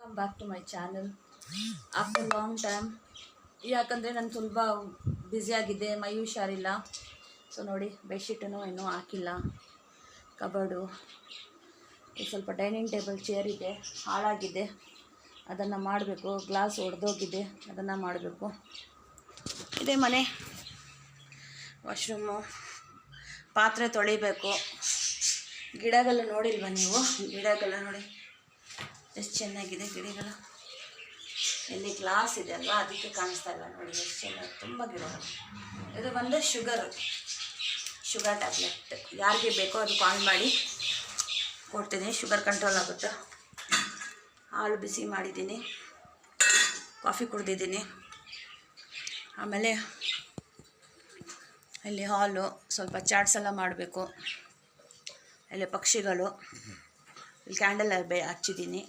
Welcome back to my channel after long time. ಯಾಕಂದರೆ ನಾನು ಸ್ವಲ್ಪ ಬ್ಯುಸಿಯಾಗಿದ್ದೆ, ಮೈ ಹುಷಾರಿಲ್ಲ. ಸೊ ನೋಡಿ, ಬೆಡ್ಶೀಟನ್ನು ಇನ್ನೂ ಹಾಕಿಲ್ಲ. ಕಬರ್ಡು ಸ್ವಲ್ಪ ಡೈನಿಂಗ್ ಟೇಬಲ್ ಚೇರ್ ಇದೆ, ಹಾಳಾಗಿದೆ, ಅದನ್ನು ಮಾಡಬೇಕು. ಗ್ಲಾಸ್ ಒಡೆದೋಗಿದೆ, ಅದನ್ನು ಮಾಡಬೇಕು. ಇದೇ ಮನೆ, ವಾಶ್ರೂಮು, ಪಾತ್ರೆ ತೊಳಿಬೇಕು. ಗಿಡಗಳು ನೋಡಿಲ್ವ ನೀವು? ಗಿಡಗಳ ನೋಡಿ ಎಷ್ಟು ಚೆನ್ನಾಗಿದೆ ಗಿಡಗಳು. ಇಲ್ಲಿ ಗ್ಲಾಸ್ ಇದೆ ಅಲ್ವಾ, ಅದಕ್ಕೆ ಕಾಣಿಸ್ತಾ ಇಲ್ಲ. ನೋಡಿ ಎಷ್ಟು ಚೆನ್ನಾಗಿ, ತುಂಬ ಗಿಡಗಳು. ಇದು ಬಂದು ಶುಗರ್ ಟ್ಯಾಬ್ಲೆಟ್. ಯಾರಿಗೆ ಬೇಕೋ ಅದು ಕಾಲ್ ಮಾಡಿ ಕೊಡ್ತೀನಿ. ಶುಗರ್ ಕಂಟ್ರೋಲ್ ಆಗುತ್ತೆ. ಹಾಲು ಬಿಸಿ ಮಾಡಿದ್ದೀನಿ, ಕಾಫಿ ಕುಡ್ದಿದ್ದೀನಿ. ಆಮೇಲೆ ಇಲ್ಲಿ ಹಾಲು, ಸ್ವಲ್ಪ ಚಾಟ್ಸ್ ಎಲ್ಲ ಮಾಡಬೇಕು. ಇಲ್ಲಿ ಪಕ್ಷಿಗಳು, ಇಲ್ಲಿ ಕ್ಯಾಂಡಲ್ ಹಚ್ಚಿದ್ದೀನಿ.